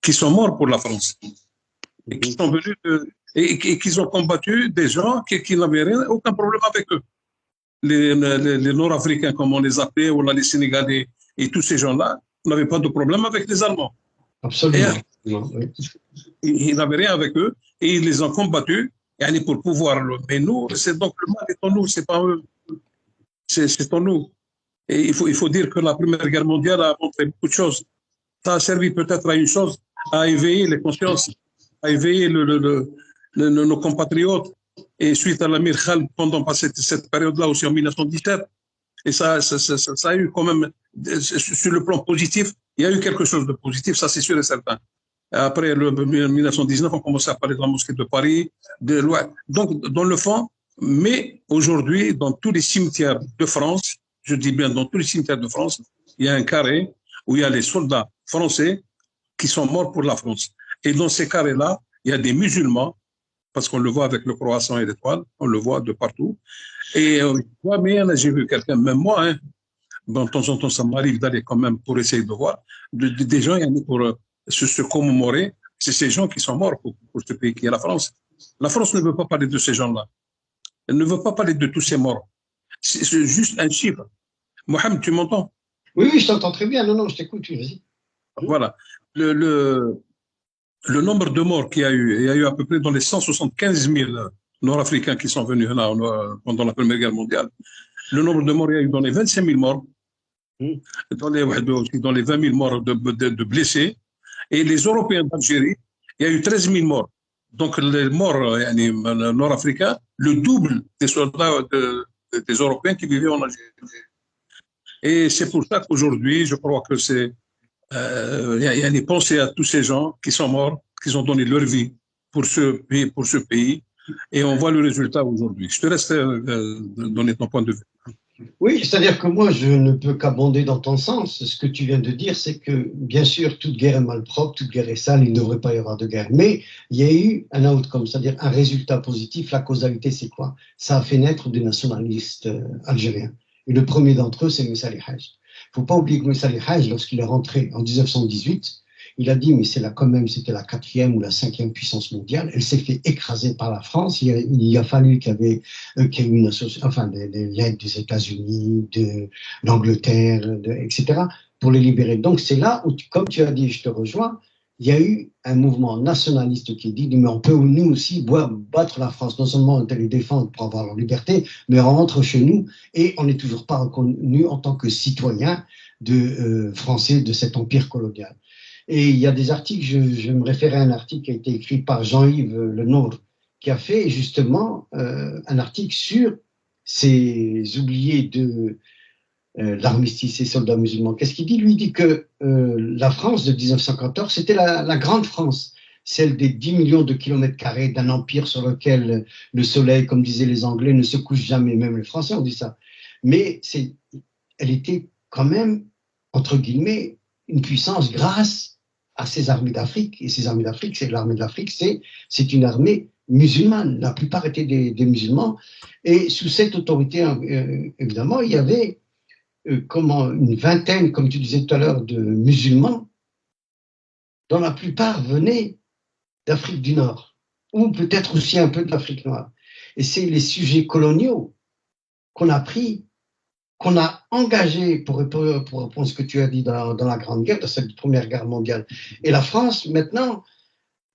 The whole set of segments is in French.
qui sont morts pour la France, et qui sont venus et qui ont combattu des gens qui n'avaient aucun problème avec eux. Les Nord-Africains, comme on les appelait, ou les Sénégalais, et tous ces gens-là n'avaient pas de problème avec les Allemands. Absolument. Ils n'avaient rien avec eux, et ils les ont combattus pour pouvoir. Mais nous, c'est donc le mal est en nous, c'est pas eux. C'est en nous. Et il faut dire que la Première Guerre mondiale a montré beaucoup de choses. Ça a servi peut-être à une chose, à éveiller les consciences, à éveiller nos compatriotes. Et suite à l'Amir Khalid, pendant cette période-là aussi en 1917, et ça a eu quand même, sur le plan positif, il y a eu quelque chose de positif, ça c'est sûr et certain. Après le 1919, on commençait à parler de la mosquée de Paris, donc dans le fond, mais aujourd'hui, dans tous les cimetières de France, je dis bien dans tous les cimetières de France, il y a un carré où il y a les soldats français qui sont morts pour la France. Et dans ces carrés-là, il y a des musulmans, parce qu'on le voit avec le croissant et l'étoile, on le voit de partout. Et j'ai vu quelqu'un, même moi, de temps en temps, ça m'arrive d'aller quand même pour essayer de voir, des gens pour se commémorer, c'est ces gens qui sont morts pour ce pays qui est la France. La France ne veut pas parler de ces gens-là. Elle ne veut pas parler de tous ces morts. C'est juste un chiffre. Mohamed, tu m'entends? Oui, je t'entends très bien. Non, je t'écoute, vas-y. Voilà. Le nombre de morts qu'il y a eu, il y a eu à peu près dans les 175 000 Nord-Africains qui sont venus là pendant la Première Guerre mondiale. Le nombre de morts, il y a eu dans les 25 000 morts, dans les 20 000 morts de blessés. Et les Européens d'Algérie, il y a eu 13 000 morts. Donc les morts nord-africains, le double des soldats des Européens qui vivaient en Algérie. Et c'est pour ça qu'aujourd'hui, je crois que il y a des pensées à tous ces gens qui sont morts, qui ont donné leur vie pour ce pays, et on voit le résultat aujourd'hui. Je te laisse donner ton point de vue. Oui, c'est-à-dire que moi, je ne peux qu'abonder dans ton sens. Ce que tu viens de dire, c'est que, bien sûr, toute guerre est malpropre, toute guerre est sale, il ne devrait pas y avoir de guerre. Mais il y a eu un outcome, c'est-à-dire un résultat positif. La causalité, c'est quoi? Ça a fait naître des nationalistes algériens. Et le premier d'entre eux, c'est Messali Haj. Il ne faut pas oublier que Messali Haj, lorsqu'il est rentré en 1918, il a dit, mais c'était la 4e ou la 5e puissance mondiale. Elle s'est fait écraser par la France. Il a fallu qu'il y ait une l'aide des États-Unis, de l'Angleterre, etc., pour les libérer. Donc c'est là où, comme tu as dit, je te rejoins, il y a eu un mouvement nationaliste qui dit, mais on peut nous aussi battre la France, non seulement les défendre pour avoir leur liberté, mais on rentre chez nous et on n'est toujours pas reconnu en tant que citoyen français de cet empire colonial. Et il y a des articles, je me réfère à un article qui a été écrit par Jean-Yves Lenoir, qui a fait justement un article sur ces oubliés de l'armistice, ces soldats musulmans. Qu'est-ce qu'il dit? Lui, il dit que la France de 1914, c'était la grande France, celle des 10 millions de kilomètres carrés d'un empire sur lequel le soleil, comme disaient les Anglais, ne se couche jamais, même les Français ont dit ça. Mais elle était quand même, entre guillemets, une puissance grâce à ces armées d'Afrique. Et ces armées d'Afrique, l'armée de l'Afrique, c'est une armée musulmane. La plupart étaient des musulmans. Et sous cette autorité, évidemment, il y avait une vingtaine, comme tu disais tout à l'heure, de musulmans, dont la plupart venaient d'Afrique du Nord, ou peut-être aussi un peu de l'Afrique noire. Et c'est les sujets coloniaux qu'on a pris, qu'on a engagé pour répondre à ce que tu as dit dans la Grande Guerre, dans cette Première Guerre mondiale. Et la France, maintenant,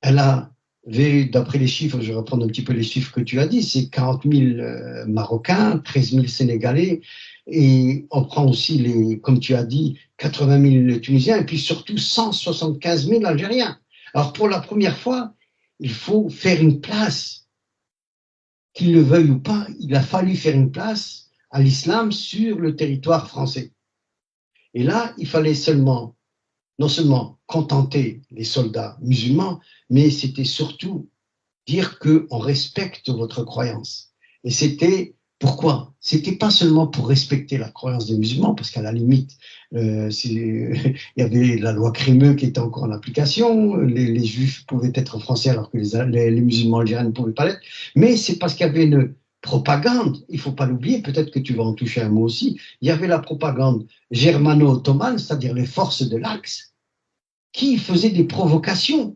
elle avait, d'après les chiffres, je vais reprendre un petit peu les chiffres que tu as dit, c'est 40 000 Marocains, 13 000 Sénégalais, et on prend aussi, comme tu as dit, 80 000 Tunisiens, et puis surtout 175 000 Algériens. Alors pour la première fois, il faut faire une place, qu'ils le veuillent ou pas, il a fallu faire une place à l'islam sur le territoire français. Et là, il fallait non seulement contenter les soldats musulmans, mais c'était surtout dire qu'on respecte votre croyance. Et c'était pourquoi? C'était pas seulement pour respecter la croyance des musulmans, parce qu'à la limite, il y avait la loi Crémeux qui était encore en application, les juifs pouvaient être français alors que les musulmans algériens ne pouvaient pas l'être, mais c'est parce qu'il y avait une propagande, il ne faut pas l'oublier, peut-être que tu vas en toucher un mot aussi, il y avait la propagande germano-ottomane, c'est-à-dire les forces de l'Axe, qui faisait des provocations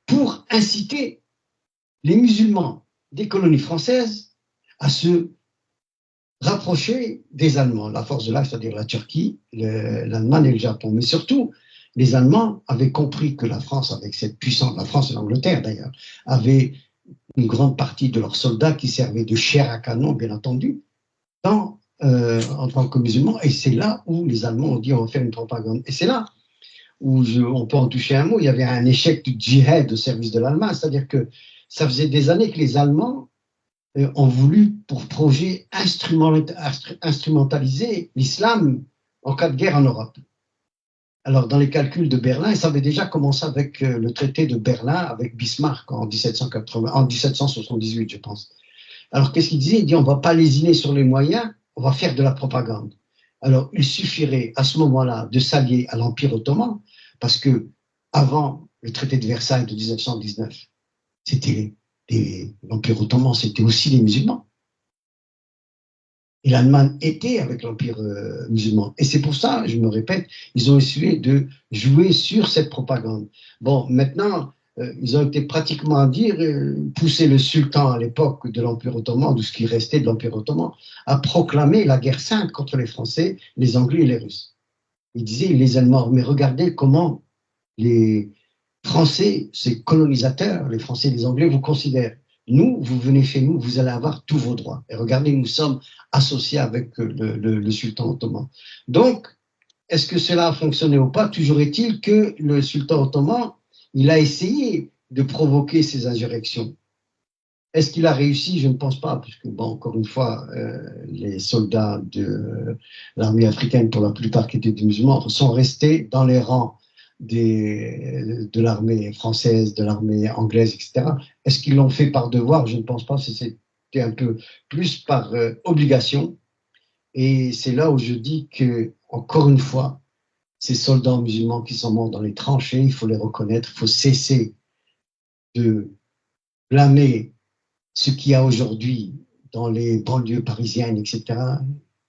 pour inciter les musulmans des colonies françaises à se rapprocher des Allemands, la force de l'Axe, c'est-à-dire la Turquie, l'Allemagne et le Japon. Mais surtout, les Allemands avaient compris que la France, avec cette puissance, la France et l'Angleterre d'ailleurs, avaient une grande partie de leurs soldats qui servaient de chair à canon, bien entendu, en tant que musulmans. Et c'est là où les Allemands ont dit on va faire une propagande. Et c'est là où on peut en toucher un mot. Il y avait un échec du djihad au service de l'Allemagne, c'est-à-dire que ça faisait des années que les Allemands ont voulu, pour projet, instrumentaliser l'islam en cas de guerre en Europe. Alors, dans les calculs de Berlin, ça avait déjà commencé avec le traité de Berlin, avec Bismarck en 1778, je pense. Alors, qu'est-ce qu'il disait? Il dit, on ne va pas lésiner sur les moyens, on va faire de la propagande. Alors, il suffirait à ce moment-là de s'allier à l'Empire ottoman, parce que avant le traité de Versailles de 1919, c'était l'Empire ottoman, c'était aussi les musulmans. Et l'Allemagne était avec l'Empire musulman. Et c'est pour ça, je me répète, ils ont essayé de jouer sur cette propagande. Bon, maintenant, ils ont été pratiquement à dire, pousser le sultan à l'époque de l'Empire ottoman, de ce qui restait de l'Empire ottoman, à proclamer la guerre sainte contre les Français, les Anglais et les Russes. Il disait, les Allemands, mais regardez comment les Français, ces colonisateurs, les Français et les Anglais vous considèrent. Nous, vous venez chez nous, vous allez avoir tous vos droits. Et regardez, nous sommes associés avec le sultan ottoman. Donc, est-ce que cela a fonctionné ou pas? Toujours est-il que le sultan ottoman, il a essayé de provoquer ces insurrections. Est-ce qu'il a réussi? Je ne pense pas, puisque, bon, encore une fois, les soldats de l'armée africaine, pour la plupart qui étaient des musulmans, sont restés dans les rangs de l'armée française, de l'armée anglaise, etc. Est-ce qu'ils l'ont fait par devoir? Je ne pense pas, c'était un peu plus par obligation. Et c'est là où je dis que, encore une fois, ces soldats musulmans qui sont morts dans les tranchées, il faut les reconnaître, il faut cesser de blâmer ce qu'il y a aujourd'hui dans les banlieues parisiennes, etc.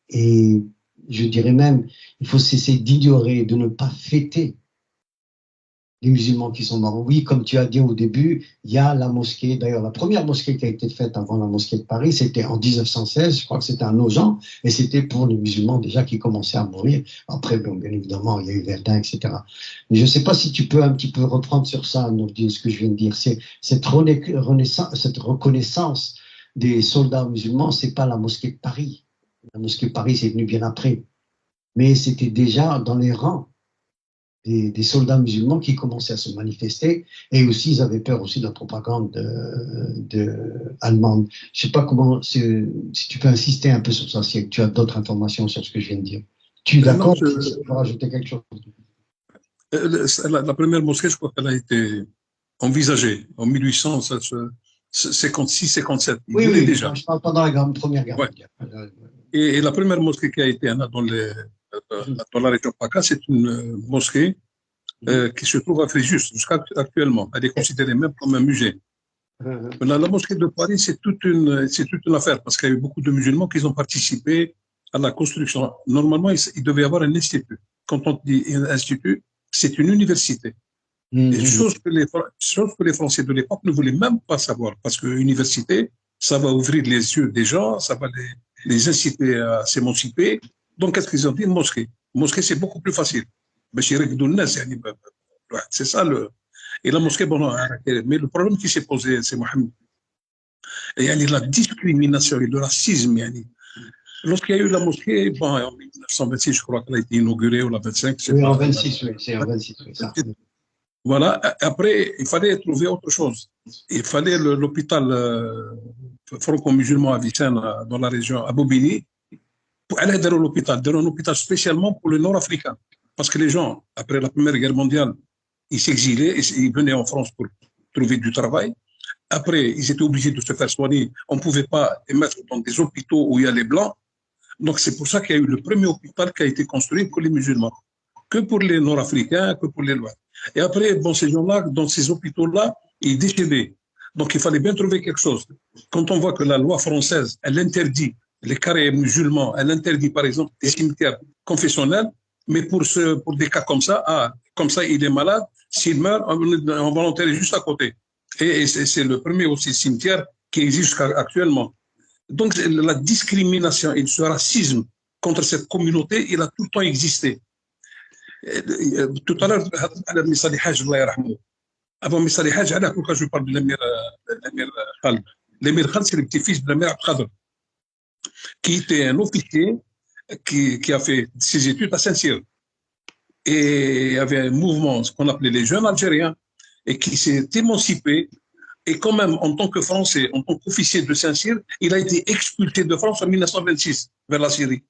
Et je dirais même, il faut cesser d'ignorer, de ne pas fêter les musulmans qui sont morts. Oui, comme tu as dit au début, il y a la mosquée. D'ailleurs, la première mosquée qui a été faite avant la mosquée de Paris, c'était en 1916. Je crois que c'était à Nogent. Et c'était pour les musulmans déjà qui commençaient à mourir. Après, bon, bien évidemment, il y a eu Verdun, etc. Mais je ne sais pas si tu peux un petit peu reprendre sur ça, Nourdine, ce que je viens de dire. C'est cette reconnaissance des soldats musulmans, c'est pas la mosquée de Paris. La mosquée de Paris, c'est venu bien après. Mais c'était déjà dans les rangs des soldats musulmans qui commençaient à se manifester, et aussi ils avaient peur aussi de la propagande allemande. Je ne sais pas comment, si tu peux insister un peu sur ça, si tu as d'autres informations sur ce que je viens de dire. Tu es d'accord? Tu veux rajouter quelque chose? La première mosquée, je crois qu'elle a été envisagée en 1856-57. Oui, oui, déjà. Je parle pas dans la Première Guerre mondiale. Et la première mosquée qui a été dans la région PACA, c'est une mosquée qui se trouve à Fréjus jusqu'à actuellement. Elle est considérée même comme un musée. La mosquée de Paris, c'est toute une affaire parce qu'il y a eu beaucoup de musulmans qui ont participé à la construction. Normalement, il devait y avoir un institut. Quand on dit un institut, c'est une université. Et chose que les Français de l'époque ne voulaient même pas savoir parce que l'université, ça va ouvrir les yeux des gens, ça va les inciter à s'émanciper. Donc, qu'est-ce qu'ils ont dit? Une mosquée. Une mosquée, c'est beaucoup plus facile. C'est ça le. Et la mosquée, bon, mais le problème qui s'est posé, c'est Mohamed. Il y a la discrimination et le racisme. Lorsqu'il y a eu la mosquée, bon, en 1926, je crois qu'elle a été inaugurée, ou la 25. Oui, en 26, oui, c'est en 26. Oui, ça. Voilà. Après, il fallait trouver autre chose. Il fallait l'hôpital franco-musulman à Vicenne, dans la région, à Bobigny, pour aller dans un hôpital spécialement pour les Nord-Africains. Parce que les gens, après la Première Guerre mondiale, ils s'exilaient, ils venaient en France pour trouver du travail. Après, ils étaient obligés de se faire soigner. On ne pouvait pas les mettre dans des hôpitaux où il y a les Blancs. Donc, c'est pour ça qu'il y a eu le premier hôpital qui a été construit pour les musulmans. Que pour les Nord-Africains, que pour les Lois. Et après, bon, ces gens-là, dans ces hôpitaux-là, ils décédaient. Donc, il fallait bien trouver quelque chose. Quand on voit que la loi française, elle interdit les carrés musulmans, elle interdit, par exemple, des cimetières confessionnels, Mais pour des cas comme ça, il est malade, s'il meurt, on va l'enterrer juste à côté. Et c'est le premier aussi cimetière qui existe actuellement. Donc la discrimination et ce racisme contre cette communauté, il a tout le temps existé. Tout à l'heure, Missali Haj, Allah yarhamou. Avant Missali Haj, pourquoi je parle de l'émir Khaled. L'émir Khaled, c'est le petit-fils de l'émir Abkhadr, qui était un officier qui a fait ses études à Saint-Cyr. Et il y avait un mouvement, ce qu'on appelait les jeunes Algériens, et qui s'est émancipé. Et quand même, en tant que Français, en tant qu'officier de Saint-Cyr, il a été expulsé de France en 1926 vers la Syrie.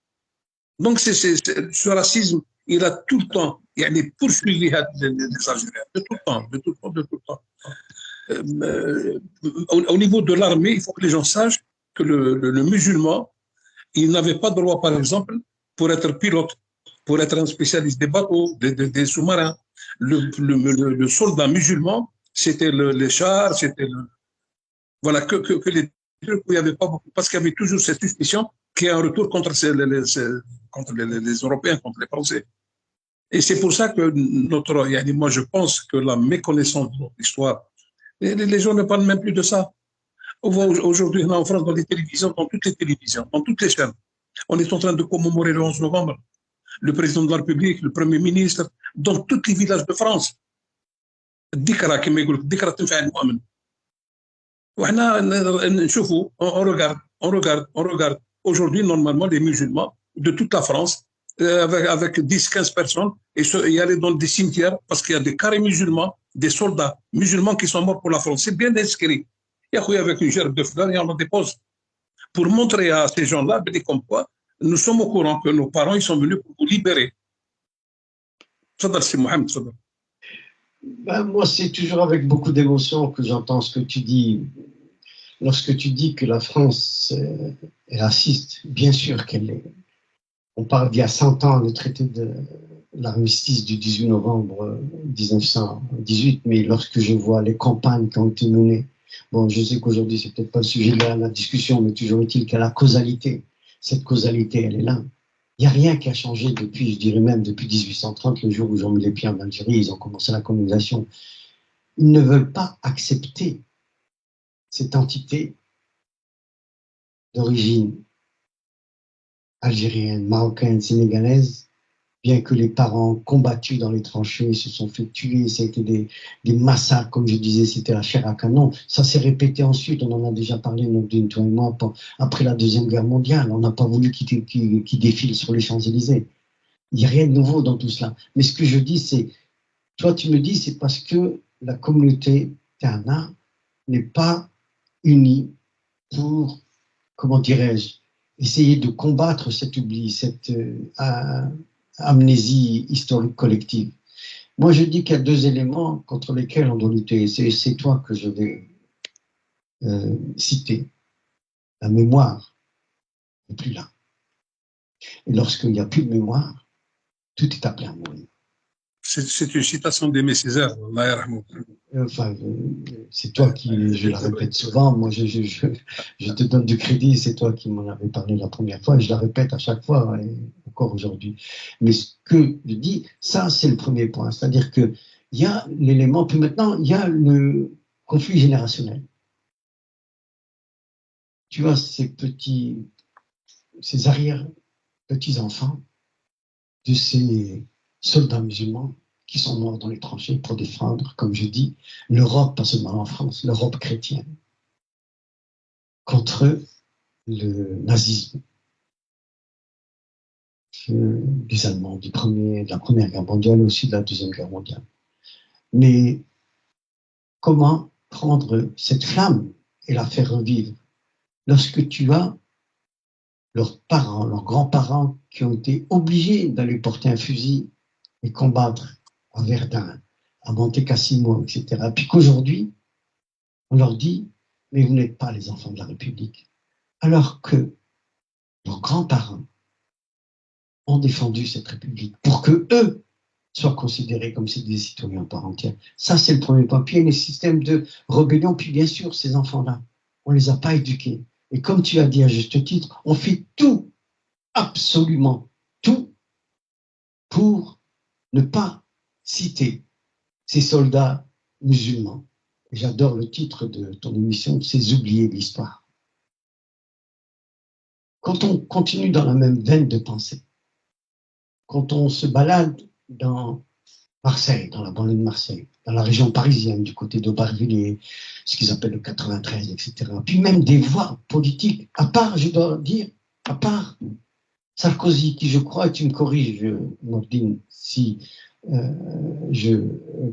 Donc, ce racisme, il a tout le temps, il a poursuivi les Algériens, de tout le temps, de tout le temps, de tout le temps. Au niveau de l'armée, il faut que les gens sachent que le musulman, il n'avait pas droit, par exemple, pour être pilote, pour être un spécialiste des bateaux, des sous-marins. Le soldat musulman, c'était les chars, c'était voilà, que les trucs où il n'y avait pas beaucoup, parce qu'il y avait toujours cette suspicion qu'il y a un retour contre les Européens, contre les Français. Et c'est pour ça que moi je pense que la méconnaissance de notre histoire, les gens ne parlent même plus de ça. On voit aujourd'hui en France, dans les télévisions, dans toutes les télévisions, dans toutes les chaînes, on est en train de commémorer le 11 novembre. Le président de la République, le Premier ministre, dans tous les villages de France. الذكرى كما يقول الذكرى تنفع المؤمن. وحنا نشوفوا on regarde. Aujourd'hui, normalement, les musulmans de toute la France, avec 10-15 personnes, et y aller dans des cimetières, parce qu'il y a des carrés musulmans, des soldats musulmans qui sont morts pour la France. C'est bien inscrit. Il y a avec une gerbe de fleurs et on le dépose. Pour montrer à ces gens-là, comme quoi, nous sommes au courant que nos parents ils sont venus pour vous libérer. Ben, moi, c'est toujours avec beaucoup d'émotion que j'entends ce que tu dis. Lorsque tu dis que la France est raciste, bien sûr qu'elle est. On parle d'il y a 100 ans, le traité de l'armistice du 18 novembre 1918, mais lorsque je vois les campagnes qui ont été menées, bon, je sais qu'aujourd'hui, c'est peut-être pas le sujet de la discussion, mais toujours est-il qu'à la causalité, cette causalité, elle est là. Il n'y a rien qui a changé depuis, je dirais même depuis 1830, le jour où ils ont mis les pieds en Algérie, ils ont commencé la colonisation. Ils ne veulent pas accepter cette entité d'origine algérienne, marocaine, sénégalaise, bien que les parents combattus dans les tranchées se sont fait tuer, ça a été des massacres, comme je disais, c'était la chair à canon. Ça s'est répété ensuite, on en a déjà parlé, Nordine, toi et moi, après la Deuxième Guerre mondiale. On n'a pas voulu qu'ils défilent sur les Champs-Élysées. Il n'y a rien de nouveau dans tout cela. Mais ce que je dis, c'est, toi tu me dis, c'est parce que la communauté Tana n'est pas unie pour, comment dirais-je, essayer de combattre cet oubli, cette amnésie historique collective. Moi, je dis qu'il y a deux éléments contre lesquels on doit lutter. C'est toi que je vais citer. La mémoire n'est plus là. Et lorsqu'il n'y a plus de mémoire, tout est appelé à mourir. C'est une citation d'Aimé Césaire, Allah yarhamou. Enfin, c'est toi qui, je la répète souvent, moi je te donne du crédit, c'est toi qui m'en avais parlé la première fois, et je la répète à chaque fois, et encore aujourd'hui. Mais ce que je dis, ça c'est le premier point, c'est-à-dire qu'il y a l'élément, puis maintenant il y a le conflit générationnel. Tu vois, ces arrière-petits-enfants de ces soldats musulmans qui sont morts dans les tranchées pour défendre, comme je dis, l'Europe, pas seulement en France, l'Europe chrétienne, contre le nazisme des Allemands de la Première Guerre mondiale et aussi de la Deuxième Guerre mondiale. Mais comment prendre cette flamme et la faire revivre lorsque tu as leurs parents, leurs grands-parents qui ont été obligés d'aller porter un fusil et combattre à Verdun, à Monte Cassino, etc. Puis qu'aujourd'hui, on leur dit, mais vous n'êtes pas les enfants de la République. Alors que leurs grands-parents ont défendu cette République pour que eux soient considérés comme des citoyens par entière. Ça, c'est le premier point. Puis il y a les systèmes de rébellion, puis bien sûr, ces enfants-là, on ne les a pas éduqués. Et comme tu as dit à juste titre, on fait tout, absolument tout, pour ne pas citer ces soldats musulmans. J'adore le titre de ton émission, ces oubliés de l'histoire. Quand on continue dans la même veine de pensée, quand on se balade dans Marseille, dans la banlieue de Marseille, dans la région parisienne, du côté d'Aubervilliers, ce qu'ils appellent le 93, etc. Puis même des voix politiques, à part, je dois dire, à part Sarkozy, qui je crois, et tu me corriges, Nordine, si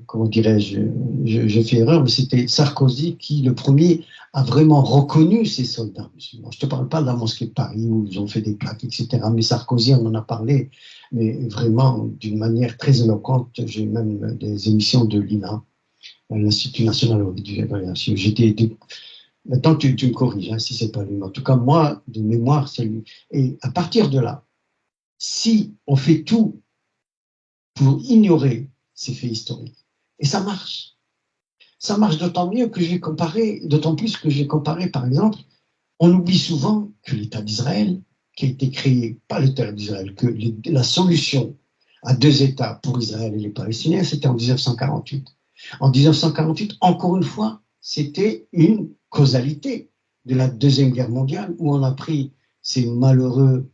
comment dirais-je, je fais erreur, mais c'était Sarkozy qui, le premier, a vraiment reconnu ces soldats musulmans. Je ne te parle pas de la mosquée de Paris où ils ont fait des plaques, etc. Mais Sarkozy, on en a parlé, mais vraiment d'une manière très éloquente. J'ai même des émissions de l'INA, l'Institut national de l'évaluation. Maintenant, tu me corriges, hein, si ce n'est pas lui. En tout cas, moi, de mémoire, c'est lui. Et à partir de là, si on fait tout pour ignorer ces faits historiques, et ça marche d'autant mieux que je vais comparer, d'autant plus que je vais comparer, par exemple, on oublie souvent que l'État d'Israël, qui a été créé par l'État d'Israël, que la solution à deux États pour Israël et les Palestiniens, c'était en 1948. En 1948, encore une fois, c'était une causalité de la Deuxième Guerre mondiale où on a pris ces malheureux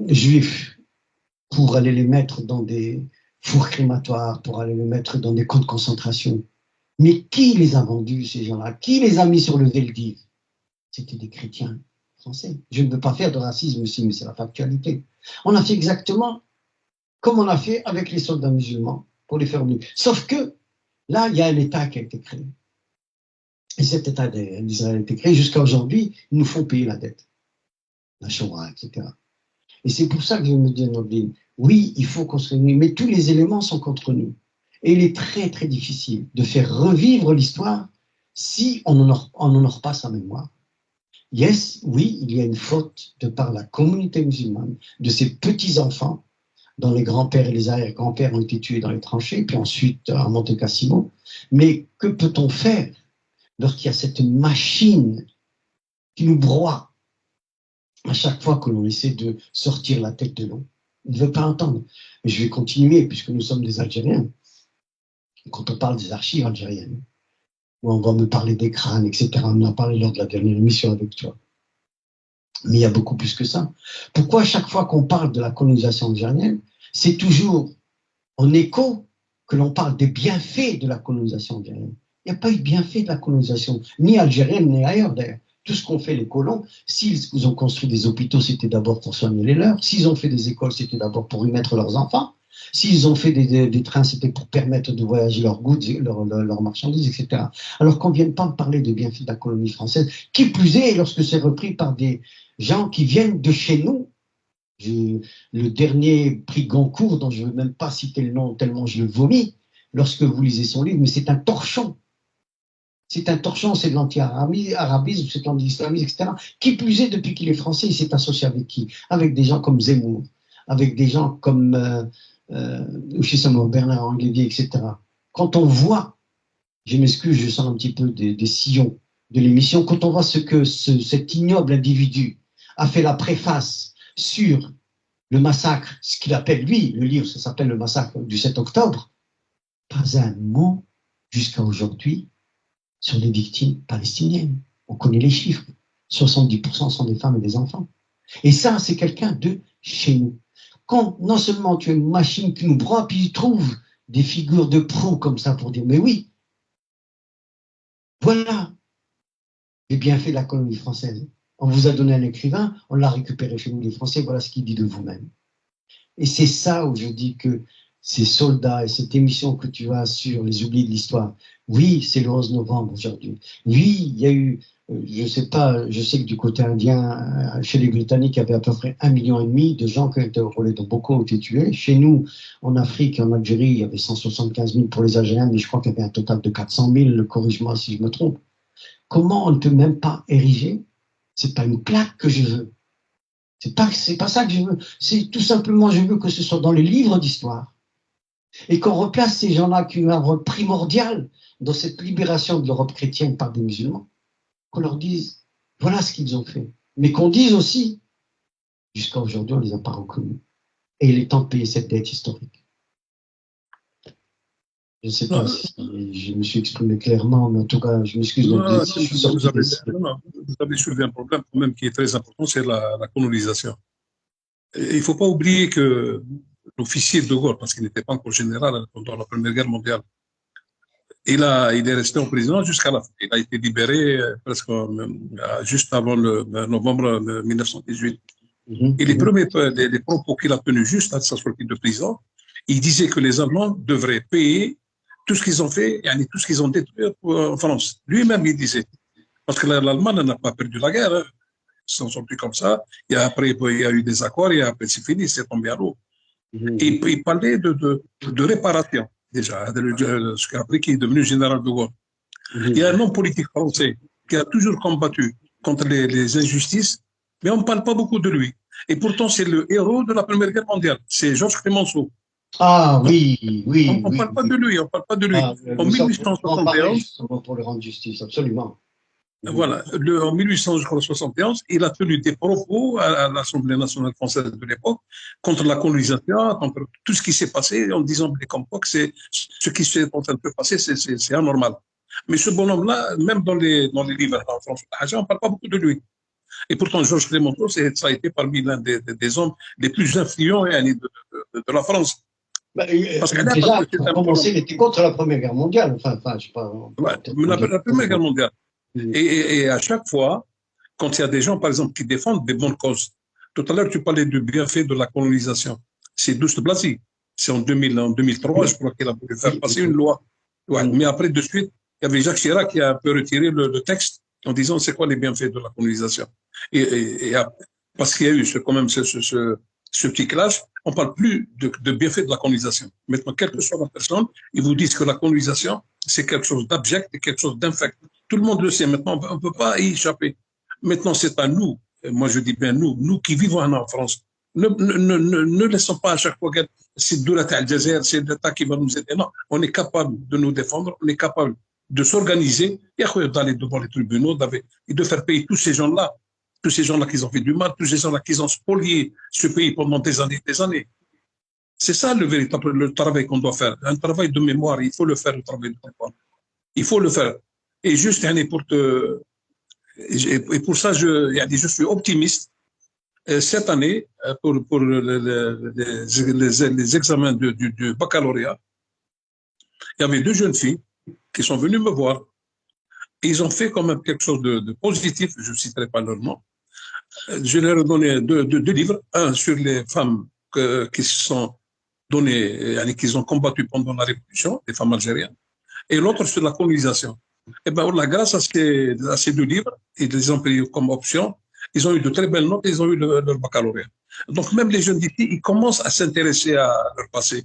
juifs pour aller les mettre dans des fours crématoires, pour aller les mettre dans des camps de concentration. Mais qui les a vendus, ces gens-là? Qui les a mis sur le Veldiv? C'était des chrétiens français. Je ne veux pas faire de racisme ici, mais c'est la factualité. On a fait exactement comme on a fait avec les soldats musulmans pour les faire venir. Sauf que là, il y a un État qui a été créé. Et cet État d'Israël a été créé. Jusqu'à aujourd'hui, ils nous font payer la dette, la Shoah, etc. Et c'est pour ça que je me dis, Nordine, oui, il faut qu'on se réunisse, mais tous les éléments sont contre nous. Et il est très, très difficile de faire revivre l'histoire si on n'honore pas sa mémoire. Yes, oui, il y a une faute de par la communauté musulmane, de ces petits-enfants dont les grands-pères et les arrière-grands-pères ont été tués dans les tranchées, puis ensuite à Monte Cassino. Mais que peut-on faire lorsqu'il y a cette machine qui nous broie à chaque fois que l'on essaie de sortir la tête de l'eau? Il ne veut pas entendre. Mais je vais continuer, puisque nous sommes des Algériens. Quand on parle des archives algériennes, où on va me parler des crânes, etc., on en a parlé lors de la dernière émission avec toi. Mais il y a beaucoup plus que ça. Pourquoi à chaque fois qu'on parle de la colonisation algérienne, c'est toujours en écho que l'on parle des bienfaits de la colonisation algérienne? Il n'y a pas eu de bienfaits de la colonisation, ni algérienne, ni ailleurs d'ailleurs. Tout ce qu'ont fait les colons, s'ils ont construit des hôpitaux, c'était d'abord pour soigner les leurs. S'ils ont fait des écoles, c'était d'abord pour y mettre leurs enfants. S'ils ont fait des trains, c'était pour permettre de voyager leurs goods, leurs marchandises, etc. Alors qu'on ne vienne pas me parler des bienfaits de la colonie française, qui plus est lorsque c'est repris par des gens qui viennent de chez nous. Le dernier prix Goncourt, dont je ne veux même pas citer le nom tellement je le vomis, lorsque vous lisez son livre, mais c'est un torchon. C'est un torchon, c'est de l'anti-arabisme, c'est de l'anti-islamisme, etc. Qui plus est, depuis qu'il est français, il s'est associé avec qui? Avec des gens comme Zemmour, avec des gens comme Bernard-Henri Lévy, etc. Quand on voit, je m'excuse, je sens un petit peu des sillons de l'émission, quand on voit ce que cet ignoble individu a fait la préface sur le massacre, ce qu'il appelle lui, le livre, ça s'appelle le massacre du 7 octobre, pas un mot jusqu'à aujourd'hui sur les victimes palestiniennes. On connaît les chiffres. 70% sont des femmes et des enfants. Et ça, c'est quelqu'un de chez nous. Quand non seulement tu as une machine qui nous broie, puis il trouve des figures de proue comme ça pour dire, mais oui, voilà les bienfaits de la colonie française. On vous a donné un écrivain, on l'a récupéré chez nous les Français, voilà ce qu'il dit de vous-même. Et c'est ça où je dis que ces soldats et cette émission que tu as sur les oublis de l'histoire, oui, c'est le 11 novembre aujourd'hui. Oui, il y a eu, je sais pas, je sais que du côté indien, chez les Britanniques, il y avait à peu près 1,5 million de gens qui ont été enrôlés, dont beaucoup ont été tués. Chez nous, en Afrique et en Algérie, il y avait 175 000 pour les Algériens, mais je crois qu'il y avait un total de 400 000, corrige-moi si je me trompe. Comment on ne peut même pas ériger? C'est pas une plaque que je veux. C'est pas ça que je veux. C'est tout simplement, je veux que ce soit dans les livres d'histoire. Et qu'on replace ces gens-là qui ont un rôle primordial dans cette libération de l'Europe chrétienne par des musulmans. Qu'on leur dise, voilà ce qu'ils ont fait. Mais qu'on dise aussi, jusqu'à aujourd'hui, on ne les a pas reconnus. Et il est temps de payer cette dette historique. Je ne sais pas si je me suis exprimé clairement, mais en tout cas, je m'excuse de le dire. Si je suis sorti vous avez soulevé un problème quand même qui est très important, c'est la colonisation. Et il ne faut pas oublier que l'officier de Gaulle, parce qu'il n'était pas encore général pendant la Première Guerre mondiale, il est resté en prison jusqu'à la fin. Il a été libéré presque juste avant le novembre 1918. Et les propos qu'il a tenus juste à sa sortie de prison, il disait que les Allemands devraient payer tout ce qu'ils ont fait, tout ce qu'ils ont détruit en France. Lui-même, il disait. Parce que l'Allemagne n'a pas perdu la guerre. Hein. Ils sont sortis comme ça. Et après, il y a eu des accords, et après, c'est fini, c'est tombé à l'eau. Et il parlait de réparation, déjà, ce qu'après, qui est devenu général de Gaulle. Il y a un homme politique français qui a toujours combattu contre les injustices, mais on ne parle pas beaucoup de lui. Et pourtant, c'est le héros de la Première Guerre mondiale. C'est Georges Clemenceau. Ah oui, oui. On ne parle pas de lui, on parle pas de lui. En 1871, justement pour le rendre justice, absolument. Voilà, en 1871, il a tenu des propos à l'Assemblée nationale française de l'époque contre la colonisation, contre tout ce qui s'est passé, en disant comme quoi que ce qui s'est en train de se passer, c'est anormal. Mais ce bonhomme-là, même dans les livres en France, on ne parle pas beaucoup de lui. Et pourtant, Georges Clemenceau, ça a été parmi l'un des hommes les plus influents de la France. Parce que déjà, pour commencer, il était contre la Première Guerre mondiale. Enfin, je sais pas. La Première Guerre mondiale. Et à chaque fois, quand il y a des gens, par exemple, qui défendent des bonnes causes, tout à l'heure, tu parlais du bienfait de la colonisation. C'est Douste Blazy. C'est en 2003, je crois qu'il a voulu faire passer une loi. Ouais, mais après, de suite, il y avait Jacques Chirac qui a un peu retiré le texte en disant c'est quoi les bienfaits de la colonisation. Parce qu'il y a eu quand même ce petit clash, on ne parle plus de bienfaits de la colonisation. Maintenant, quelle que soit la personne, ils vous disent que la colonisation, c'est quelque chose d'abject et quelque chose d'infect. Tout le monde le sait maintenant, on ne peut pas y échapper. Maintenant, c'est à nous, et moi je dis bien nous qui vivons en France, ne laissons pas à chaque fois que c'est Doulat al-Jazer, c'est l'État qui va nous aider. Non, on est capable de nous défendre, on est capable de s'organiser, d'aller devant les tribunaux, et de faire payer tous ces gens-là qui ont fait du mal, tous ces gens-là qui ont spolié ce pays pendant des années, des années. C'est ça le véritable travail qu'on doit faire. Un travail de mémoire, il faut le faire, le travail de mémoire. Il faut le faire. Et juste, et pour ça, je suis optimiste. Cette année, pour les examens du baccalauréat, il y avait 2 jeunes filles qui sont venues me voir. Ils ont fait quand même quelque chose de positif, je ne citerai pas leur nom. Je leur ai donné 2 livres, un sur les femmes qui se sont données, qui ont combattu pendant la Révolution, les femmes algériennes, et l'autre sur la colonisation. Et bien, grâce à ces 2 livres, ils les ont pris comme option, ils ont eu de très belles notes, ils ont eu leur baccalauréat. Donc, même les jeunes d'ici, ils commencent à s'intéresser à leur passé.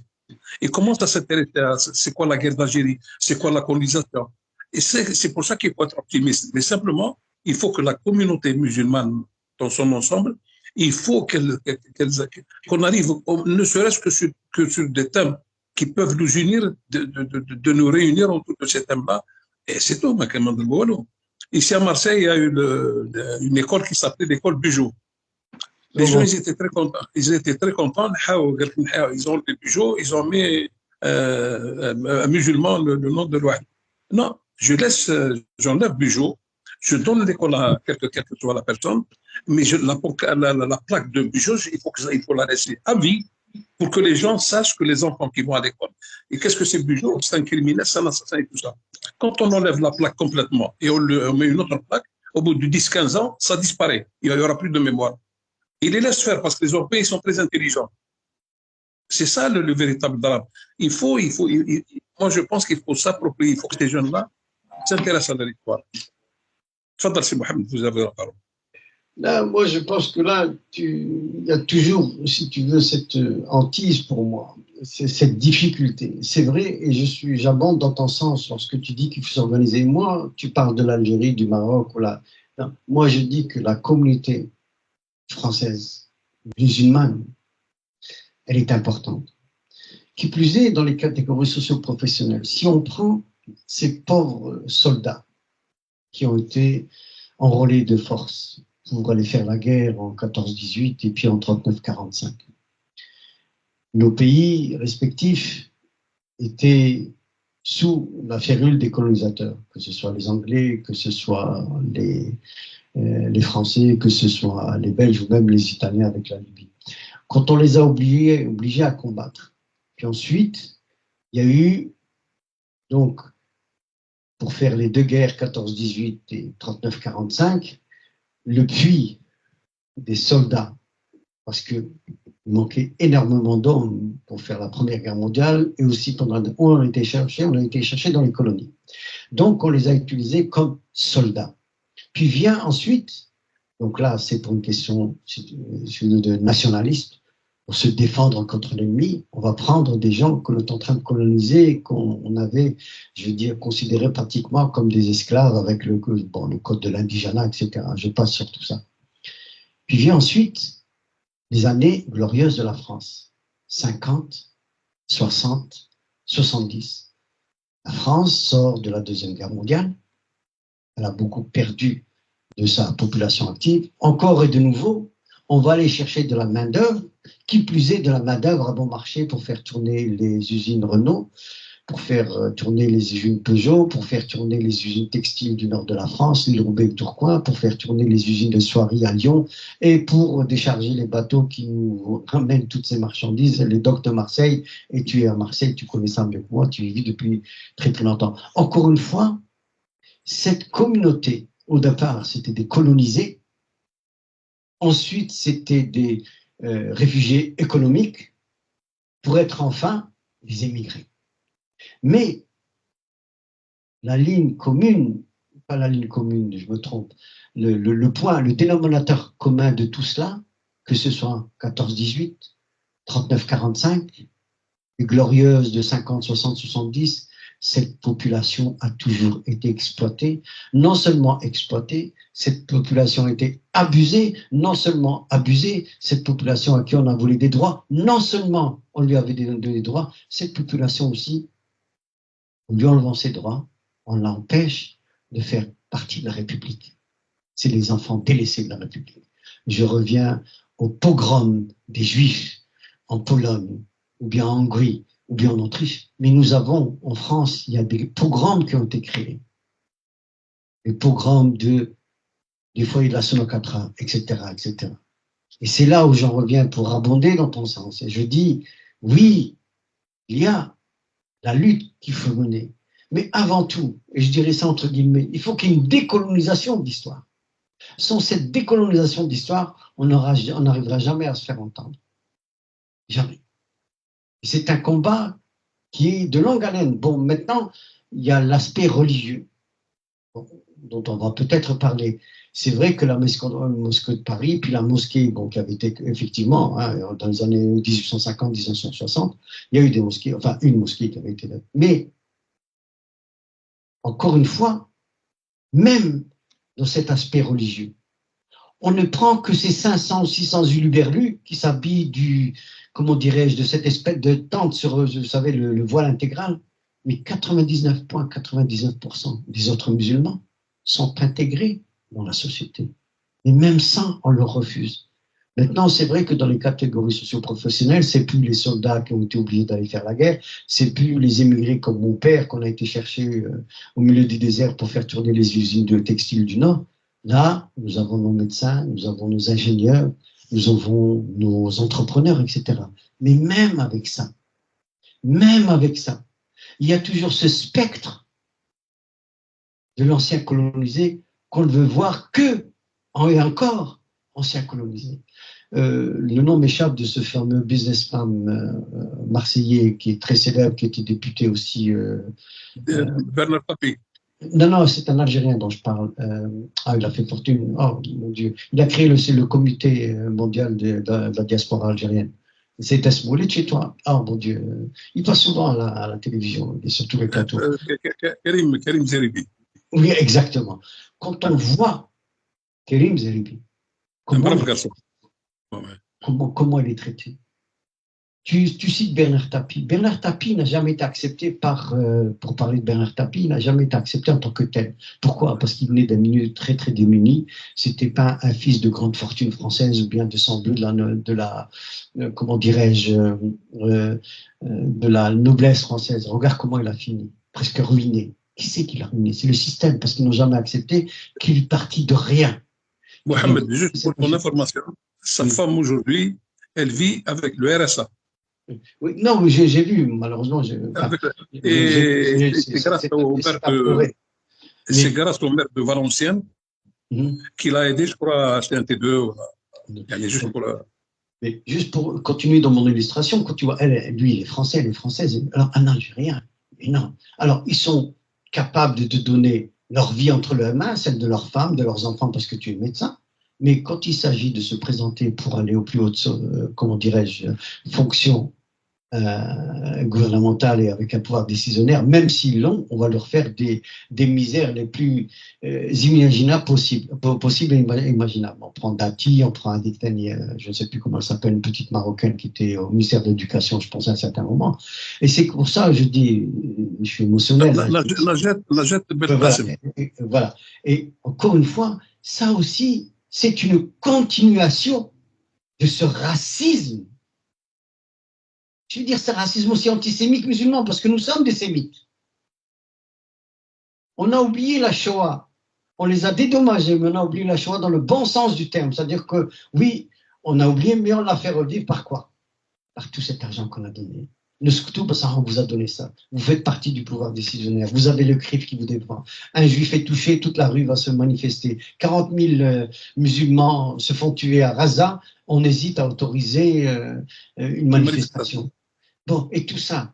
Ils commencent à s'intéresser à c'est quoi la guerre d'Algérie, c'est quoi la colonisation. Et c'est pour ça qu'il faut être optimiste. Mais simplement, il faut que la communauté musulmane, dans son ensemble, il faut qu'on arrive, ne serait-ce que sur des thèmes qui peuvent nous unir, de nous réunir autour de ces thèmes-là. Et c'est tout, ma camarade de Ici à Marseille, il y a eu une école qui s'appelait l'école Bugeaud. Les gens, ils étaient très contents. Ils étaient très contents. Ils ont les Bugeaud, ils ont mis un musulman le nom de l'Ouest. Non, j'enlève Bugeaud, je donne l'école à quelle que soit la personne, mais la plaque de Bugeaud, il faut la laisser à vie pour que les gens sachent que les enfants qui vont à l'école. Et qu'est-ce que c'est Bugeaud? C'est un criminel, c'est un assassin et tout ça. Quand on enlève la plaque complètement et on met une autre plaque, au bout de 10-15 ans, ça disparaît. Il n'y aura plus de mémoire. Ils les laissent faire parce que les Européens sont très intelligents. C'est ça le véritable drame. Moi, je pense qu'il faut s'approprier, il faut que ces jeunes-là s'intéressent à leur histoire. Fadal, c'est Mohamed, vous avez la parole. Là, moi, je pense que là, il y a toujours, si tu veux, cette hantise pour moi, cette difficulté. C'est vrai, et j'abonde dans ton sens lorsque tu dis qu'il faut s'organiser. Moi, tu parles de l'Algérie, du Maroc, non, moi, je dis que la communauté française, musulmane, elle est importante. Qui plus est, dans les catégories socio-professionnelles, si on prend ces pauvres soldats qui ont été enrôlés de force pour aller faire la guerre en 14-18 et puis en 39-45, nos pays respectifs étaient sous la férule des colonisateurs, que ce soit les Anglais, que ce soit les Français, que ce soit les Belges ou même les Italiens avec la Libye. Quand on les a obligés à combattre. Puis ensuite, il y a eu, donc, pour faire les deux guerres 14-18 et 39-45, le puits des soldats, parce qu'il manquait énormément d'hommes pour faire la Première Guerre mondiale, et aussi on a été chercher dans les colonies. Donc, on les a utilisés comme soldats. Puis vient ensuite, donc là, c'est pour une question de nationaliste, pour se défendre contre l'ennemi, on va prendre des gens qu'on est en train de coloniser, qu'on avait, je veux dire, considérés pratiquement comme des esclaves avec le code de l'indigénat, etc. Je passe sur tout ça. Puis vient ensuite les années glorieuses de la France, 50, 60, 70. La France sort de la Deuxième Guerre mondiale, elle a beaucoup perdu de sa population active. Encore et de nouveau, on va aller chercher de la main-d'œuvre, qui plus est de la main-d'œuvre à bon marché pour faire tourner les usines Renault, pour faire tourner les usines Peugeot, pour faire tourner les usines textiles du nord de la France, l'île Roubaix-Tourcoing, pour faire tourner les usines de soierie à Lyon, et pour décharger les bateaux qui nous ramènent toutes ces marchandises, les docks de Marseille. Et tu es à Marseille, tu connais ça mieux que moi, tu y vis depuis très très longtemps. Encore une fois, cette communauté, au départ, c'était des colonisés, ensuite c'était des réfugiés économiques, pour être enfin des émigrés. Mais la ligne commune, pas la ligne commune, je me trompe, le point, le dénominateur commun de tout cela, que ce soit 14-18, 39-45, les glorieuses de 50, 60, 70, cette population a toujours été exploitée. Non seulement exploitée, cette population a été abusée. Non seulement abusée, cette population à qui on a volé des droits. Non seulement on lui avait donné des droits, cette population aussi, en lui enlevant ses droits, on l'empêche de faire partie de la République. C'est les enfants délaissés de la République. Je reviens au pogrom des Juifs en Pologne, ou bien en Hongrie, ou bien en Autriche. Mais nous avons, en France, il y a des pogroms qui ont été créés. Les pogroms du foyer de la Sonocatra, etc., etc. Et c'est là où j'en reviens pour abonder dans ton sens. Et je dis, oui, il y a la lutte qu'il faut mener. Mais avant tout, et je dirais ça entre guillemets, il faut qu'il y ait une décolonisation de l'histoire. Sans cette décolonisation d'histoire, on n'arrivera jamais à se faire entendre. Jamais. C'est un combat qui est de longue haleine. Bon, maintenant, il y a l'aspect religieux, dont on va peut-être parler. C'est vrai que la mosquée de Paris, puis la mosquée, bon, qui avait été effectivement, hein, dans les années 1850-1960, il y a eu des mosquées, enfin une mosquée qui avait été là. Mais, encore une fois, même dans cet aspect religieux, on ne prend que ces 500 ou 600 huluberlus qui s'habillent comment dirais-je, de cette espèce de tente sur, vous savez, le voile intégral, mais 99,99% des autres musulmans sont intégrés dans la société. Et même ça, on leur refuse. Maintenant, c'est vrai que dans les catégories socio-professionnelles, c'est plus les soldats qui ont été obligés d'aller faire la guerre, c'est plus les émigrés comme mon père qu'on a été chercher au milieu du désert pour faire tourner les usines de textile du Nord. Là, nous avons nos médecins, nous avons nos ingénieurs, nous avons nos entrepreneurs, etc. Mais même avec ça, il y a toujours ce spectre de l'ancien colonisé qu'on ne veut voir que, et encore, ancien colonisé. Le nom m'échappe de ce fameux businessman marseillais qui est très célèbre, qui était député aussi. Bernard Tapie. Non, c'est un Algérien dont je parle. Il a fait fortune. Oh mon Dieu. Il a créé le comité mondial de la diaspora algérienne. C'est Esmoulet chez toi. Oh mon Dieu. Il passe souvent à la télévision et sur tous les plateaux. Karim Zeribi. Oui, exactement. Quand on voit Karim Zeribi, comment il est traité. Tu cites Bernard Tapie. Bernard Tapie n'a jamais été accepté pour parler de Bernard Tapie, il n'a jamais été accepté en tant que tel. Pourquoi? Parce qu'il venait d'un milieu très très démuni. C'était pas un fils de grande fortune française ou bien de sang bleu comment dirais-je, de la noblesse française. Regarde comment il a fini, presque ruiné. Qui c'est qui l'a ruiné? C'est le système, parce qu'ils n'ont jamais accepté qu'il est parti de rien. Mohamed, juste pour ton information, sa Oui. femme aujourd'hui, elle vit avec le RSA. Oui, non, mais j'ai vu, malheureusement. Et c'est grâce au maire c'est grâce au maire de Valenciennes qu'il a aidé, je crois, à acheter un T2. Juste pour Mais juste pour continuer dans mon illustration, quand tu vois, lui, il est français, elle est française, alors un Algérien, énorme. Alors, ils sont capables de te donner leur vie entre leurs mains, celle de leurs femmes, de leurs enfants, parce que tu es médecin. Mais quand il s'agit de se présenter pour aller aux plus hautes, comment dirais-je, fonctions gouvernementales et avec un pouvoir décisionnaire, même s'ils l'ont, on va leur faire des misères les plus imaginables possibles et imaginables. On prend Dati, on prend Aditani, je ne sais plus comment elle s'appelle, une petite Marocaine qui était au ministère de l'Éducation, je pense, à un certain moment. Et c'est pour ça, je dis, je suis émotionnel. La jette de voilà. Et encore une fois, ça aussi, c'est une continuation de ce racisme. Je veux dire, c'est racisme aussi antisémite musulman, parce que nous sommes des sémites. On a oublié la Shoah. On les a dédommagés, mais on a oublié la Shoah dans le bon sens du terme. C'est-à-dire que, oui, on a oublié, mais on l'a fait revivre par quoi? Par tout cet argent qu'on a donné. Le Skoutou, on vous a donné ça. Vous faites partie du pouvoir décisionnaire. Vous avez le CRIF qui vous défend. Un juif est touché, toute la rue va se manifester. 40 000 musulmans se font tuer à Raza. On hésite à autoriser une manifestation. Bon, et tout ça,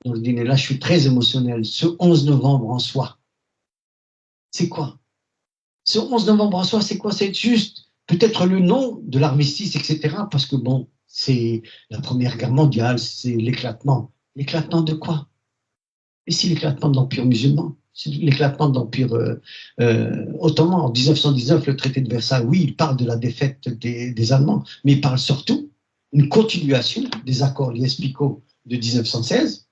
dans le dîner, là, je suis très émotionnel. Ce 11 novembre en soi, c'est quoi? Ce 11 novembre en soi, c'est quoi? C'est juste peut-être le nom de l'armistice, etc. Parce que bon, c'est la Première Guerre mondiale, c'est l'éclatement. L'éclatement de quoi? Et si l'éclatement de l'Empire musulman? C'est l'éclatement de l'Empire ottoman. En 1919, le traité de Versailles, oui, il parle de la défaite des Allemands, mais il parle surtout d'une continuation des accords Liesse-Picot de 1916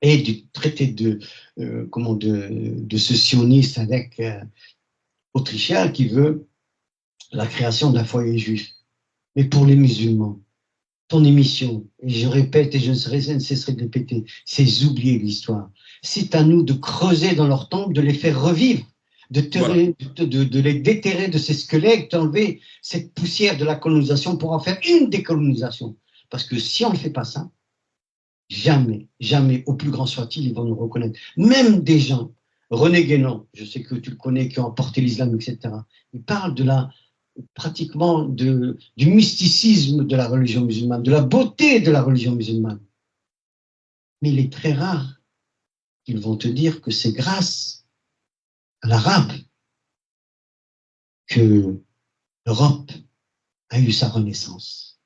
et du traité de ce sioniste avec autrichien qui veut la création d'un foyer juif. Mais pour les musulmans, ton émission, et je répète et je ne cesserai de répéter, c'est oublier l'histoire. C'est à nous de creuser dans leur tombe, de les faire revivre, de les déterrer de ces squelettes, d'enlever cette poussière de la colonisation pour en faire une décolonisation. Parce que si on ne fait pas ça, jamais, jamais, au plus grand soit-il, ils vont nous reconnaître. Même des gens, René Guénon, je sais que tu le connais, qui ont emporté l'islam, etc., il parle pratiquement du mysticisme de la religion musulmane, de la beauté de la religion musulmane. Mais il est très rare qu'ils vont te dire que c'est grâce à l'arabe que l'Europe a eu sa renaissance.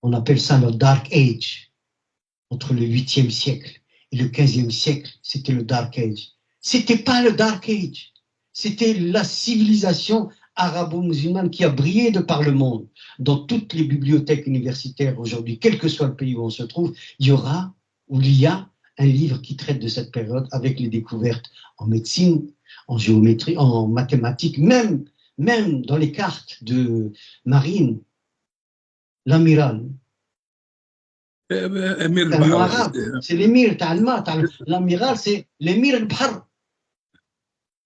On appelle ça le Dark Age. Entre le 8e siècle et le 15e siècle, c'était le Dark Age. C'était pas le Dark Age. C'était la civilisation arabo-musulmane qui a brillé de par le monde. Dans toutes les bibliothèques universitaires aujourd'hui, quel que soit le pays où on se trouve, il y a un livre qui traite de cette période avec les découvertes en médecine, en géométrie, en mathématiques, même dans les cartes de marine, l'amiral. C'est l'émir, l'amiral, c'est l'émir al-Bahr.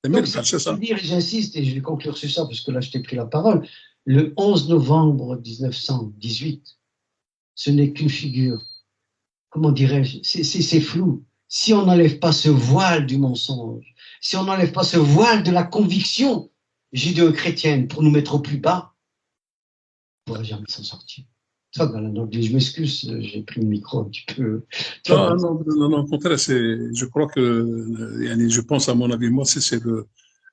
Donc, j'insiste et je vais conclure sur ça parce que là, je t'ai pris la parole. Le 11 novembre 1918, ce n'est qu'une figure. Comment dirais-je? C'est flou. Si on n'enlève pas ce voile du mensonge, si on n'enlève pas ce voile de la conviction judéo-chrétienne pour nous mettre au plus bas, on ne pourra jamais s'en sortir. Donc, je m'excuse, j'ai pris le micro un petit peu. Non, au contraire, je crois que, je pense à mon avis, moi,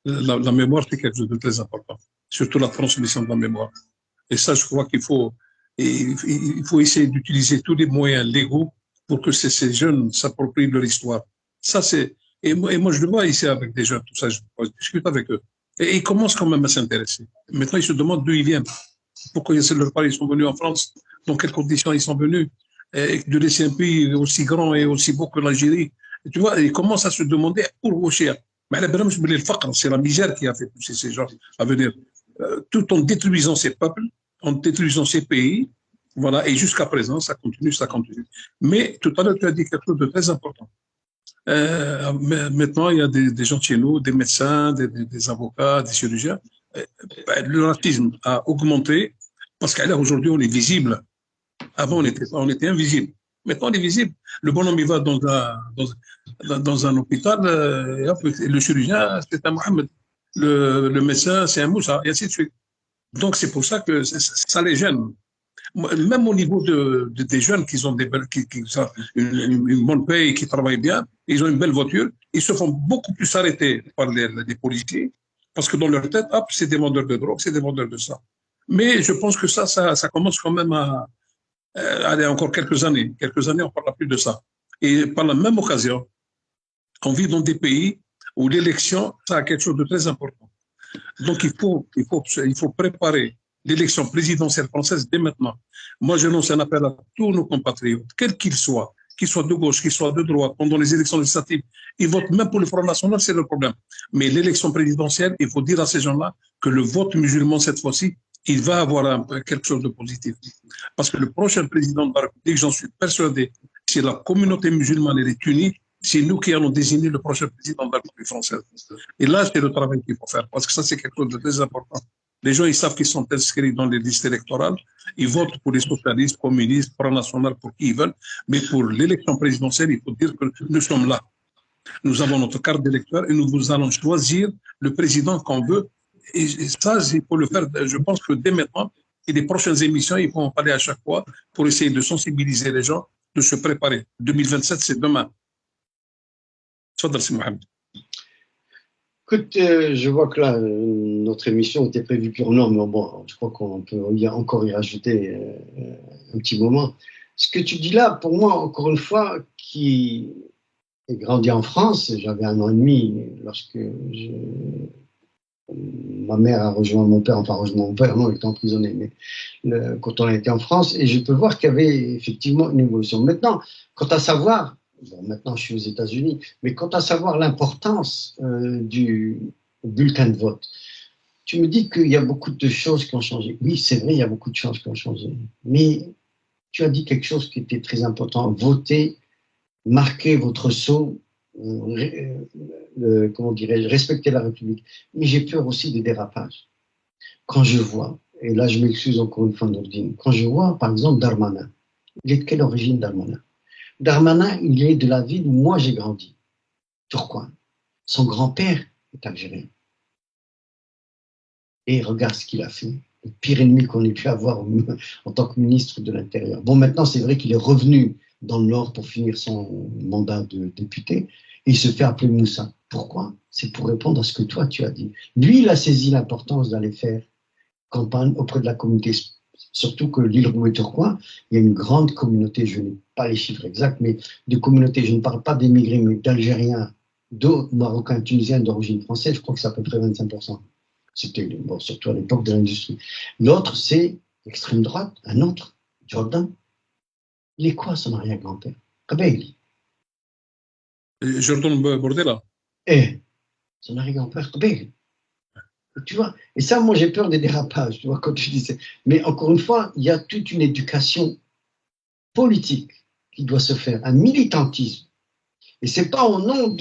la mémoire, c'est quelque chose de très important, surtout la transmission de la mémoire. Et ça, je crois qu'il faut essayer d'utiliser tous les moyens légaux pour que ces jeunes s'approprient leur histoire. Ça, et moi, je le vois ici avec des jeunes, tout ça, je discute avec eux. Et ils commencent quand même à s'intéresser. Maintenant, ils se demandent d'où ils viennent. Pourquoi ils sont venus en France? dans quelles conditions ils sont venus, et de laisser un pays aussi grand et aussi beau que l'Algérie. Tu vois, ils commencent à se demander pour cher. Mais c'est la misère qui a fait pousser ces gens à venir. Tout en détruisant ces peuples, en détruisant ces pays, voilà, et jusqu'à présent, ça continue, ça continue. Mais tout à l'heure, tu as dit quelque chose de très important. Maintenant, il y a des gens chez nous, des médecins, des avocats, des chirurgiens. Le racisme a augmenté parce qu'aujourd'hui, on est visible. Avant, on était invisible. Maintenant, on est visible. Le bonhomme, il va dans un hôpital, et hop, le chirurgien, c'est un Mohamed. Le médecin, c'est un Moussa, et ainsi de suite. Donc, c'est pour ça que ça les gêne. Même au niveau des jeunes qui ont qui ont une bonne paye, qui travaillent bien, ils ont une belle voiture, ils se font beaucoup plus arrêter par les policiers, parce que dans leur tête, hop, c'est des vendeurs de drogue, c'est des vendeurs de ça. Mais je pense que ça commence quand même à aller encore quelques années. Quelques années, on ne parlera plus de ça. Et par la même occasion, on vit dans des pays où l'élection, ça a quelque chose de très important. Donc, il faut préparer l'élection présidentielle française dès maintenant. Moi, je lance un appel à tous nos compatriotes, quels qu'ils soient de gauche, qu'ils soient de droite, pendant les élections législatives, ils votent même pour le Front National, c'est le problème. Mais l'élection présidentielle, il faut dire à ces gens-là que le vote musulman, cette fois-ci, il va avoir quelque chose de positif. Parce que le prochain président de la République, j'en suis persuadé, si la communauté musulmane elle est unie, c'est nous qui allons désigner le prochain président de la République française. Et là, c'est le travail qu'il faut faire, parce que ça, c'est quelque chose de très important. Les gens, ils savent qu'ils sont inscrits dans les listes électorales, ils votent pour les socialistes, communistes, Front National, pour qui ils veulent, mais pour l'élection présidentielle, il faut dire que nous sommes là. Nous avons notre carte d'électeur et nous allons choisir le président qu'on veut. Et ça, il faut le faire, je pense que dès maintenant, et les prochaines émissions, ils vont en parler à chaque fois pour essayer de sensibiliser les gens, de se préparer. 2027, c'est demain. Tfadal, c'est Mohamed. Écoute, je vois que là, notre émission était prévue pour non, mais bon, je crois qu'on peut encore y rajouter un petit moment. Ce que tu dis là, pour moi, encore une fois, qui ai grandi en France, j'avais 1 an et demi lorsque ma mère a rejoint mon père, enfin rejoint mon père, non, il était emprisonné, mais quand on a été en France, et je peux voir qu'il y avait effectivement une évolution. Maintenant, quant à savoir, bon, maintenant je suis aux États-Unis, mais quant à savoir l'importance du bulletin de vote, tu me dis qu'il y a beaucoup de choses qui ont changé. Oui, c'est vrai, il y a beaucoup de choses qui ont changé, mais tu as dit quelque chose qui était très important, voter, marquer votre sceau, comment dirais-je, respecter la République. Mais j'ai peur aussi des dérapages. Quand je vois, et là je m'excuse encore une fois Nourdine, quand je vois par exemple Darmanin, il est de quelle origine Darmanin? Darmanin, il est de la ville où moi j'ai grandi, Tourcoing. Son grand-père est algérien. Et regarde ce qu'il a fait. Le pire ennemi qu'on ait pu avoir en tant que ministre de l'Intérieur. Bon, maintenant c'est vrai qu'il est revenu dans le Nord pour finir son mandat de député, et il se fait appeler Moussa. Pourquoi? C'est pour répondre à ce que toi tu as dit. Lui, il a saisi l'importance d'aller faire campagne auprès de la communauté, surtout que l'île Rouet Tourcoing, il y a une grande communauté, je n'ai pas les chiffres exacts, mais de communautés, je ne parle pas d'émigrés, mais d'Algériens, d'autres Marocains, Tunisiens d'origine française, je crois que c'est à peu près 25%. C'était, bon, surtout à l'époque de l'industrie. L'autre, c'est l'extrême droite, un autre, Jordan. Il est quoi son arrière-grand-père? Kabaili. Jordan Bordella. Eh, son arrière-grand-père, Kabaili. Tu vois, et ça, moi, j'ai peur des dérapages, tu vois, quand tu disais. Mais encore une fois, il y a toute une éducation politique qui doit se faire, un militantisme. Et c'est pas au nom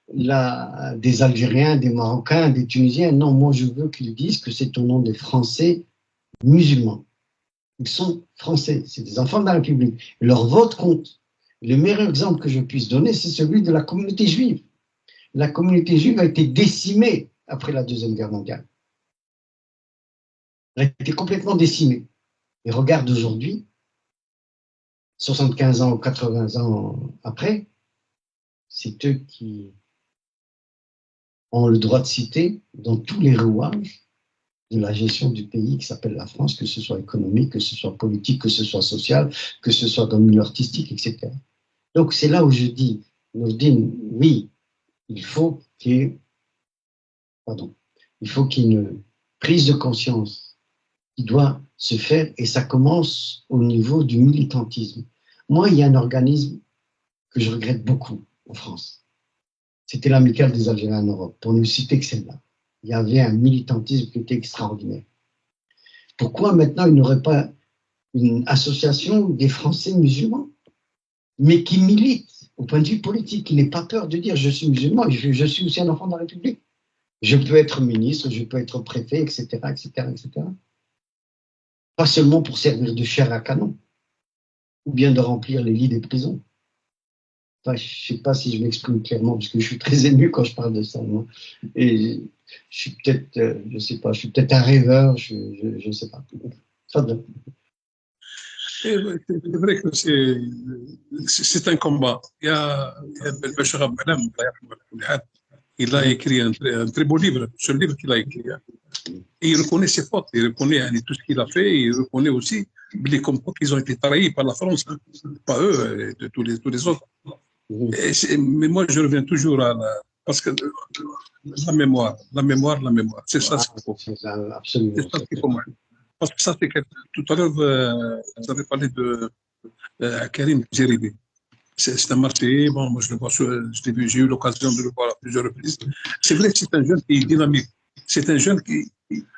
des Algériens, des Marocains, des Tunisiens. Non, moi, je veux qu'ils disent que c'est au nom des Français musulmans. Ils sont français, c'est des enfants de la République. Et leur vote compte. Le meilleur exemple que je puisse donner, c'est celui de la communauté juive. La communauté juive a été décimée après la Deuxième Guerre mondiale. Elle a été complètement décimée. Et regarde aujourd'hui, 75 ans ou 80 ans après, c'est eux qui ont le droit de citer dans tous les rouages de la gestion du pays qui s'appelle la France, que ce soit économique, que ce soit politique, que ce soit social, que ce soit dans le milieu artistique, etc. Donc c'est là où je dis, Nourdine, oui, il faut qu'il y ait une prise de conscience qui doit se faire et ça commence au niveau du militantisme. Moi, il y a un organisme que je regrette beaucoup en France. C'était l'Amicale des Algériens en Europe, pour ne citer que celle-là. Il y avait un militantisme qui était extraordinaire. Pourquoi maintenant il n'y aurait pas une association des Français musulmans, mais qui milite au point de vue politique, qui n'ait pas peur de dire je suis musulman et je suis aussi un enfant de la République. Je peux être ministre, je peux être préfet, etc., etc., etc. Pas seulement pour servir de chair à canon, ou bien de remplir les lits des prisons. Enfin, je ne sais pas si je m'exprime clairement, parce que je suis très ému quand je parle de ça. Moi. Et je suis peut-être, je sais pas, je suis peut-être un rêveur, je ne sais pas. C'est vrai que c'est un combat. Il y a Bachar Abdallah, il a écrit un très beau livre, ce livre qu'il a écrit. Et il reconnaît ses fautes, il reconnaît tout ce qu'il a fait, et il reconnaît aussi les combats qu'ils ont été trahis par la France, hein. Pas eux, tous les autres. Mais moi, je reviens toujours à parce que la mémoire, c'est ça ce qu'il faut. C'est ça, absolument. C'est ça ce qu'il faut. Parce que ça, c'est que tout à l'heure, vous avez parlé de Karim Djeribi. C'est un Marseillais, bon, moi je le vois, j'ai eu l'occasion de le voir à plusieurs reprises. C'est vrai que c'est un jeune qui est dynamique. C'est un jeune qui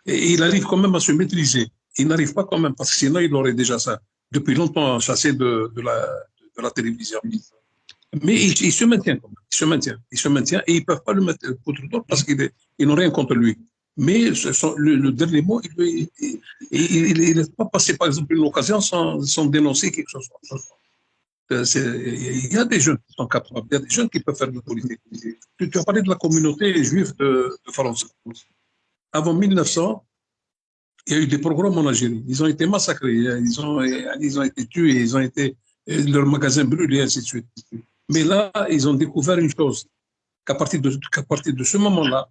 il arrive quand même à se maîtriser. Il n'arrive pas quand même, parce que sinon il aurait déjà ça, depuis longtemps chassé de la télévision. Mais il se maintient quand même. Il se maintient et ils ne peuvent pas le mettre contre d'autres parce qu'ils n'ont rien contre lui. Mais le dernier mot, il n'est pas passé, par exemple, une occasion sans dénoncer quelque chose. Il y a des jeunes qui sont capables, il y a des jeunes qui peuvent faire de la politique. Tu as parlé de la communauté juive de France. Avant 1900, il y a eu des pogroms en Algérie. Ils ont été massacrés, ils ont été tués, ils ont été, leurs magasins brûlés, et ainsi de suite. Mais là, ils ont découvert une chose, qu'à partir de ce moment-là,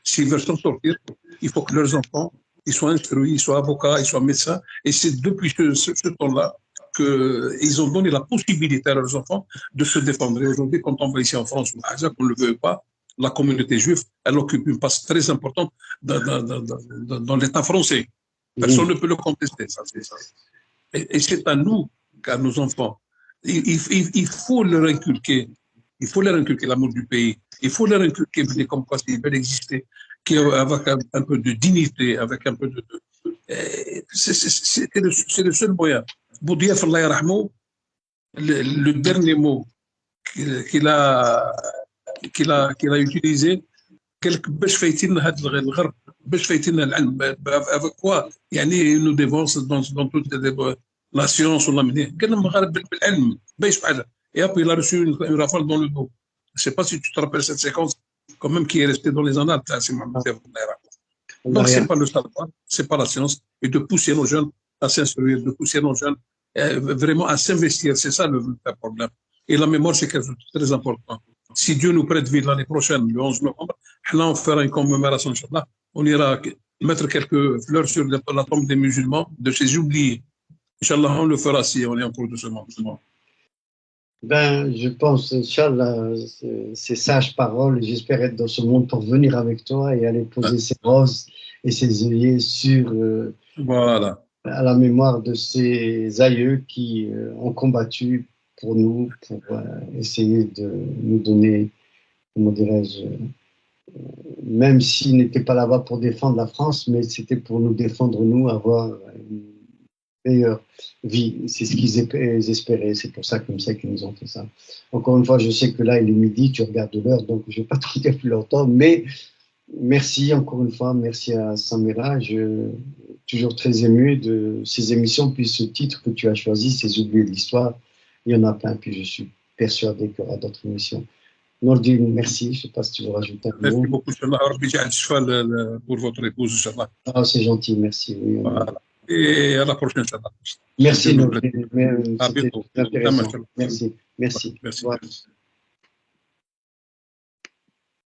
s'ils veulent s'en sortir, il faut que leurs enfants ils soient instruits, ils soient avocats, ils soient médecins. Et c'est depuis ce temps-là qu'ils ont donné la possibilité à leurs enfants de se défendre. Et aujourd'hui, quand on va ici en France, qu'on ne le veut pas, la communauté juive, elle occupe une place très importante dans l'État français. Personne ne peut le contester. Ça. Et c'est à nous, à nos enfants. Il faut leur inculquer. Il faut leur inculquer l'amour du pays. Il faut leur inculquer comme quoi ils veulent exister, avec un peu de dignité, avec un peu de. C'est le seul moyen. Boudiaf, Allah yarhamou, le dernier mot qu'il a utilisé, باش فايتين هذا الغرب باش فايتين العلم avec quoi يعني nous dévance dans toute la science ولا منين قال لهم غير بالعلم باش بحال et après il a reçu une rafale dans le dos. Je sais pas si tu te rappelles cette séquence quand même qui est restée dans les annales. Donc c'est pas le savoir, c'est pas la science, et de pousser nos jeunes à s'instruire, de pousser nos jeunes vraiment à s'investir, c'est ça le problème. Et la mémoire, c'est quelque chose de très important. Si Dieu nous prête vie l'année prochaine, le 11 novembre, là, on fera une commémoration, Inch'Allah. On ira mettre quelques fleurs sur la tombe des musulmans, de ces oubliés. Inch'Allah, on le fera si on est en cours de ce monde. Ben, je pense, Inch'Allah, ces sages paroles, j'espère être dans ce monde pour venir avec toi et aller poser ces roses et ces œillets sur voilà. À la mémoire de ces aïeux qui ont combattu pour nous, pour essayer de nous donner, comment dirais-je, même s'ils n'étaient pas là-bas pour défendre la France, mais c'était pour nous défendre, nous, avoir une meilleure vie. C'est ce qu'ils espéraient, c'est pour ça comme ça qu'ils nous ont fait ça. Encore une fois, je sais que là, il est midi, tu regardes l'heure, donc je ne vais pas te dire plus longtemps, mais merci encore une fois, merci à Samira. Je suis toujours très ému de ces émissions, puis ce titre que tu as choisi, ces oubliés de l'histoire. Il y en a plein, puis je suis persuadé qu'il y aura d'autres émissions. Nordine, merci. Je ne sais pas si tu veux rajouter un mot. Merci beaucoup, Inch'Allah. Pour votre épouse, Inch'Allah. Ah, c'est gentil, merci. Oui, voilà. Et à la prochaine, Inch'Allah. Merci, Nordine. C'était intéressant. Merci. Merci. Voilà.